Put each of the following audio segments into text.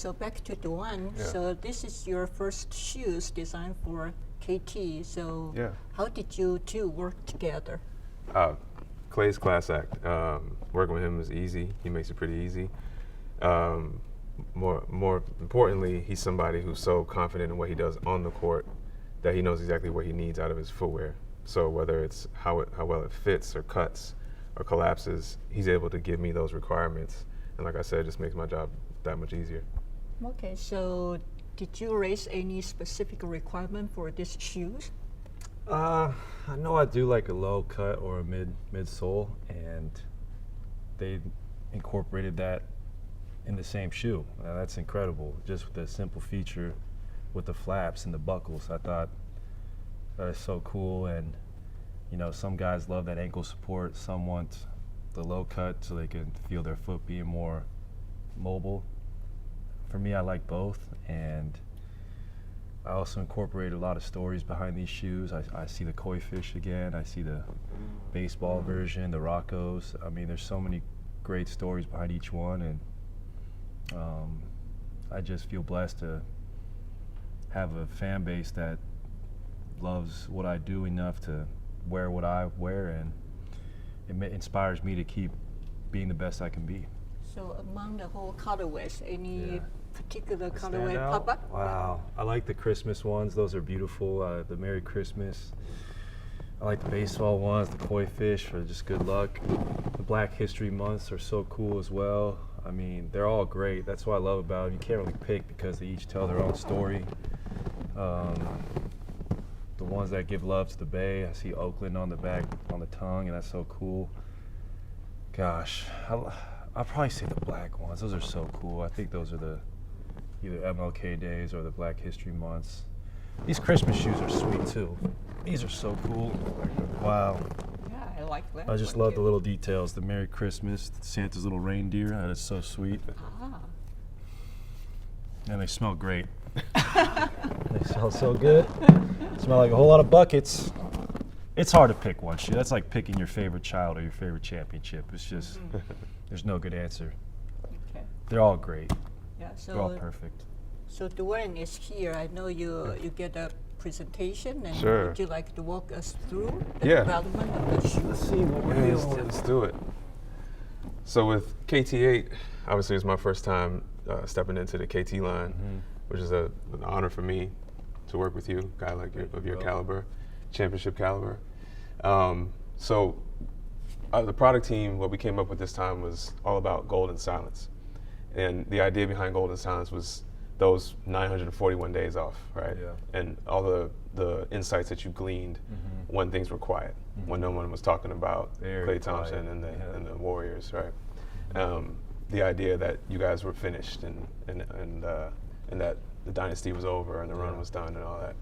So back to the one. Yeah. So this is your first shoes designed for KT. So Yeah. how did you two work together? Clay's class act. Working with him is easy. He makes it pretty easy. More importantly, he's somebody who's so confident in what he does on the court that he knows exactly what he needs out of his footwear. So whether it's how well it fits or cuts or collapses, he's able to give me those requirements. And like I said, it just makes my job that much easier. Okay, so did you raise any specific requirement for these shoes? I know I do like a low cut or a mid sole, and they incorporated that in the same shoe. That's incredible. Just with the simple feature with the flaps and the buckles, I thought that is so cool. And you know, some guys love that ankle support. Some want the low cut so they can feel their foot being more mobile. For me, I like both, and I also incorporated a lot of stories behind these shoes. I see the koi fish again. I see the baseball version, the Roccos. I mean, there's so many great stories behind each one, and I just feel blessed to have a fan base that loves what I do enough to wear what I wear, and it inspires me to keep being the best I can be. So among the whole colorways, any particular Stand colorway out? pop up? Wow, I like the Christmas ones. Those are beautiful. The Merry Christmas. I like the baseball ones, the koi fish for just good luck. The Black History Months are so cool as well. I mean, they're all great. That's what I love about them. You can't really pick because they each tell their own story. The ones that give love to the Bay, I see Oakland on the back, on the tongue, and that's so cool. Gosh, I'll probably say the black ones. Those are so cool. I think those are the either MLK days or the Black History Months. These Christmas shoes are sweet too. These are so cool. Wow. Yeah, I like that. I just one love the too. little details. The Merry Christmas, Santa's little reindeer. That is so sweet. Ah. And they smell great. They smell so good. Smell like a whole lot of buckets. It's hard to pick one shoe. That's like picking your favorite child or your favorite championship. It's just, there's no good answer. Okay. They're all great. Yeah. They're all So perfect. so Dwayne is here. I know you get a presentation, and Sure. would you like to walk us through the Yeah. development of the shoes? Let's see what we're Yeah, dealing with. let's do it. So with KT8, obviously it's my first time stepping into the KT line, which is an honor for me to work with you, a guy like of your caliber, championship caliber. So the product team, what we came up with this time was all about golden silence. And the idea behind golden silence was those 941 days off, right? Yeah. And all the insights that you gleaned when things were quiet, when no one was talking about Very Klay Thompson quiet. and the Warriors, right? The idea that you guys were finished and that the dynasty was over and the run was done and all that.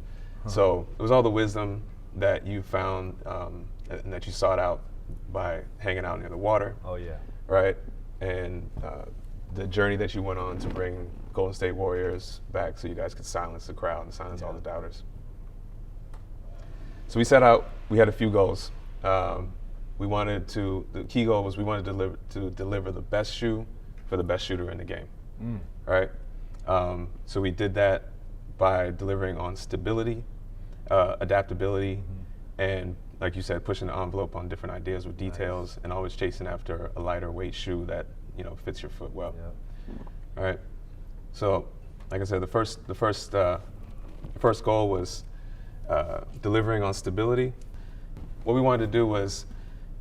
So it was all the wisdom that you found and that you sought out by hanging out near the water, Oh yeah. right? And the journey that you went on to bring Golden State Warriors back so you guys could silence the crowd and silence all the doubters. So we set out, we had a few goals. The key goal was we wanted to deliver the best shoe for the best shooter in the game, right? So we did that by delivering on stability, adaptability, and like you said, pushing the envelope on different ideas with details, and always chasing after a lighter weight shoe that fits your foot well. All right. So, like I said, the first goal was delivering on stability. What we wanted to do was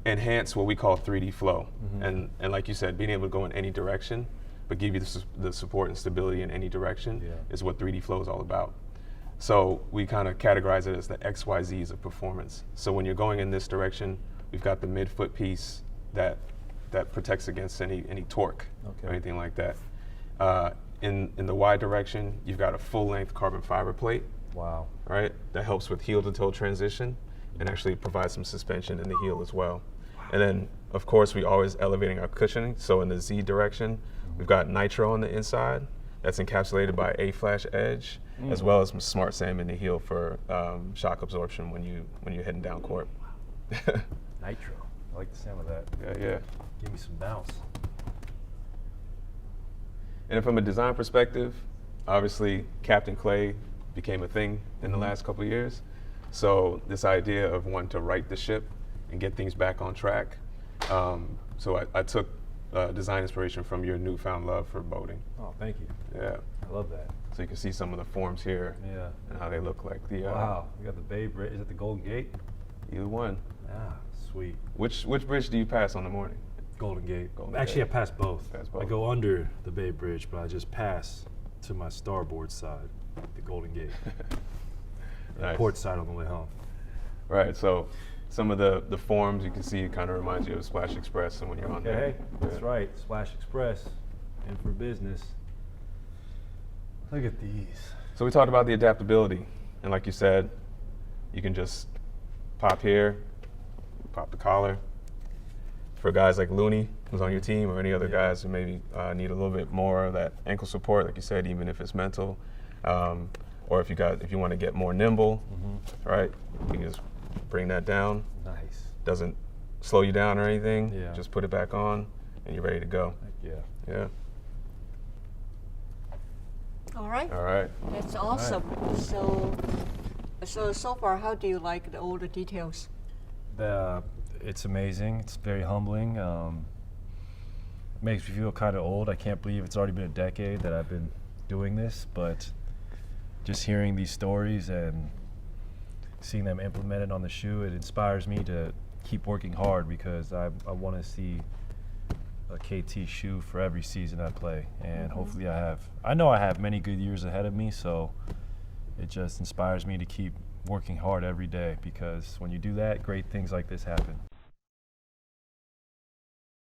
enhance what we call 3D flow, and like you said, being able to go in any direction, but give you the support and stability in any direction is what 3D flow is all about. So we kind of categorize it as the XYZs of performance. So when you're going in this direction, we've got the mid-foot piece that protects against any torque or anything like that. In the Y direction, you've got a full-length carbon fiber plate. Wow. Right? That helps with heel-to-toe transition and actually provides some suspension in the heel as well. And then, of course, we always elevating our cushioning. So in the Z direction, we've got nitro on the inside that's encapsulated by A-flash edge, as well as some smart SAM in the heel for shock absorption when you're heading down court. Nitro. I like the sound of that. Yeah. Give me some bounce. And from a design perspective, obviously Captain Clay became a thing in the last couple of years. So this idea of wanting to right the ship and get things back on track. So I took design inspiration from your newfound love for boating. Oh, thank you. Yeah. I love that. So you can see some of the forms here Yeah. and how they look like the Wow. You got the Bay Bridge. Is it the Golden Gate? either one. Ah, sweet. Which bridge do you pass on the morning? Golden Gate. Golden Actually, Gate. I pass both. Pass I both. go under the Bay Bridge, but I just pass to my starboard side, the Golden Gate. Nice. Port side on the way home. Right. So some of the forms you can see it kind of reminds you of Splash Express, and when you're on there. Okay, that's right. Splash Express, in for business. Look at these. So we talked about the adaptability, and like you said, you can just pop here, pop the collar. For guys like Looney, who's on your team, or any other Yeah. guys who maybe need a little bit more of that ankle support, like you said, even if it's mental, or if you want to get more nimble, right? You can just bring that down. Nice. Doesn't slow you down or anything. Yeah. Just put it back on, and you're ready to go. Heck yeah. Yeah. All right. All right. That's awesome. So far, how do you like all the details? It's amazing. It's very humbling. Makes me feel kind of old. I can't believe it's already been a decade that I've been doing this, but just hearing these stories and seeing them implemented on the shoe, it inspires me to keep working hard because I want to see a KT shoe for every season I play, and hopefully I know I have many good years ahead of me, so it just inspires me to keep working hard every day because when you do that, great things like this happen.